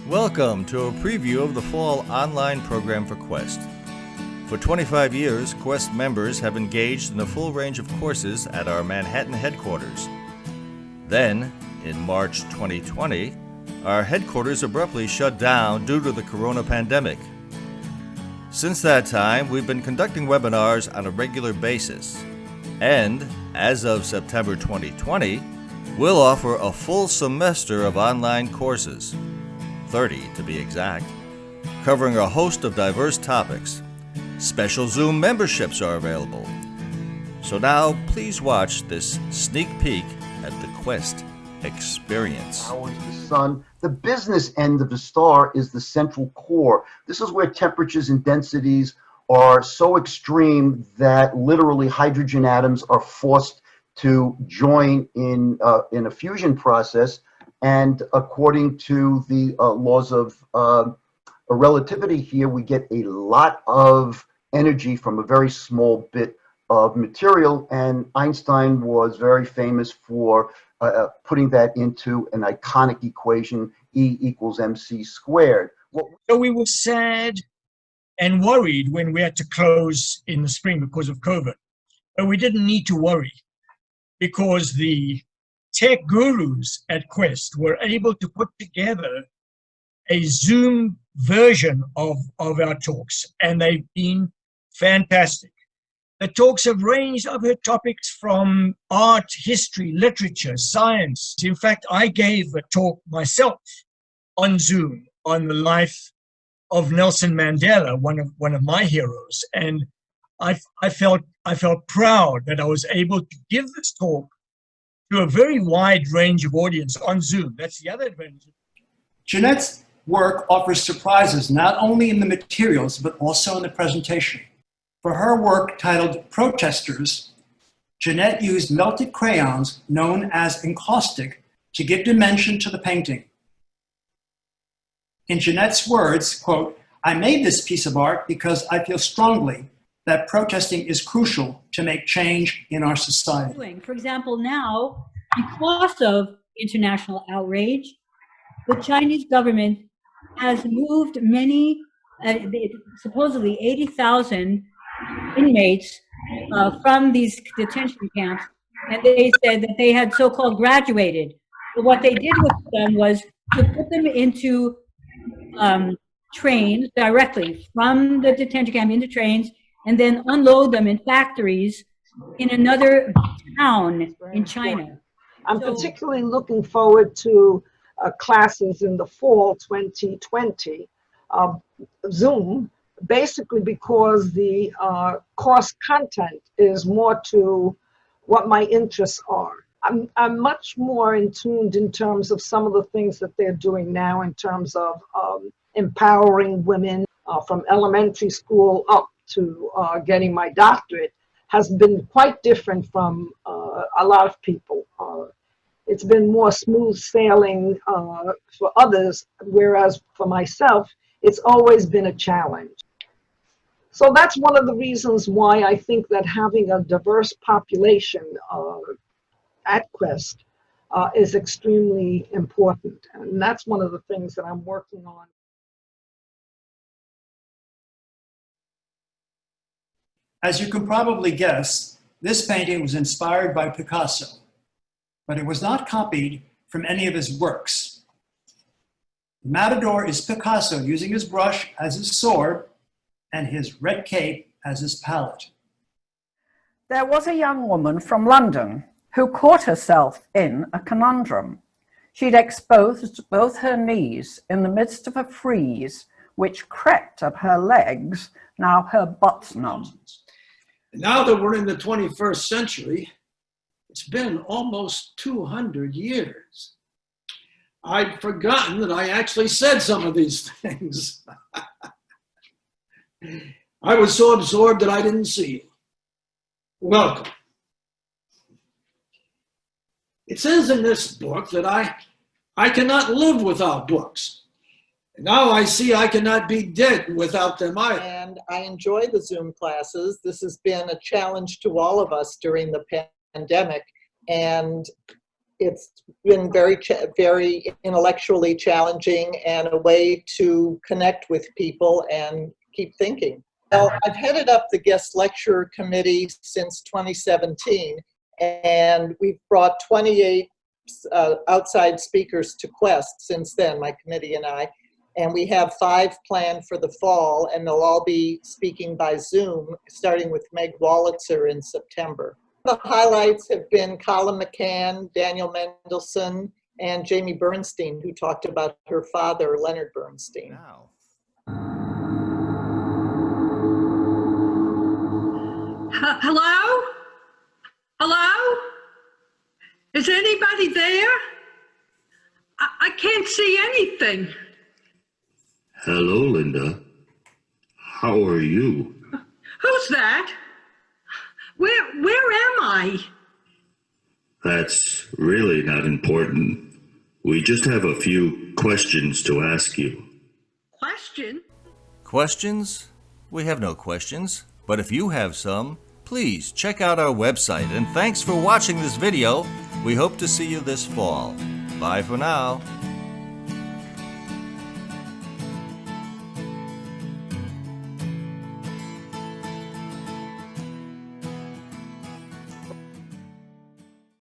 Welcome to a preview of the fall online program for Quest. For 25 years, Quest members have engaged in a full range of courses at our Manhattan headquarters. Then, in March 2020, our headquarters abruptly shut down due to the corona pandemic. Since that time, we've been conducting webinars on a regular basis. And, as of September 2020, we'll offer a full semester of online courses, 30 to be exact, covering a host of diverse topics. Special Zoom memberships are available. So now, please watch this sneak peek at the Quest experience. Power is the sun. The business end of the star is the central core. This is where temperatures and densities are so extreme that literally hydrogen atoms are forced to join in a fusion process. And according to the laws of relativity here, we get a lot of energy from a very small bit of material. And Einstein was very famous for putting that into an iconic equation, E equals mc squared. So we were sad and worried when we had to close in the spring because of COVID. But we didn't need to worry because the tech gurus at Quest were able to put together a Zoom version of our talks, and they've been fantastic. The talks have ranged over topics from art, history, literature, science. In fact, I gave a talk myself on Zoom on the life of Nelson Mandela, one of my heroes, and I felt proud that I was able to give this talk to a very wide range of audience on Zoom. That's the other advantage. Jeanette's work offers surprises not only in the materials, but also in the presentation. For her work titled Protesters, Jeanette used melted crayons known as encaustic to give dimension to the painting. In Jeanette's words, quote, "I made this piece of art because I feel strongly that protesting is crucial to make change in our society." For example, now, because of international outrage, the Chinese government has moved many, supposedly 80,000 inmates from these detention camps, and they said that they had so-called graduated. But what they did with them was to put them into trains directly from the detention camp into trains, and then unload them in factories in another town in China. I'm particularly looking forward to classes in the fall 2020, Zoom, basically because the course content is more to what my interests are. I'm much more in tuned in terms of some of the things that they're doing now in terms of empowering women from elementary school up to getting my doctorate has been quite different from a lot of people. It's been more smooth sailing for others, whereas for myself, it's always been a challenge. So that's one of the reasons why I think that having a diverse population at Quest is extremely important. And that's one of the things that I'm working on. As you can probably guess, this painting was inspired by Picasso, but it was not copied from any of his works. The Matador is Picasso using his brush as his sword and his red cape as his palette. There was a young woman from London who caught herself in a conundrum. She'd exposed both her knees in the midst of a freeze which crept up her legs, now her butt's numb. Now that we're in the 21st century, it's been almost 200 years. I'd forgotten that I actually said some of these things. I was so absorbed that I didn't see you. Welcome. It says in this book that I cannot live without books. Now I see I cannot be dead without them either. And I enjoy the Zoom classes. This has been a challenge to all of us during the pandemic. And it's been very intellectually challenging and a way to connect with people and keep thinking. Well, I've headed up the guest lecturer committee since 2017, and we've brought 28 outside speakers to Quest since then, my committee and I. And we have 5 planned for the fall, and they'll all be speaking by Zoom, starting with Meg Wolitzer in September. The highlights have been Colin McCann, Daniel Mendelsohn, and Jamie Bernstein, who talked about her father, Leonard Bernstein. Now. Hello? Hello? Is anybody there? I can't see anything. Hello, Linda. How are you? Who's that? Where am I? That's really not important. We just have a few questions to ask you. Question? Questions? We have no questions, but if you have some, please check out our website, and thanks for watching this video. We hope to see you this fall. Bye for now.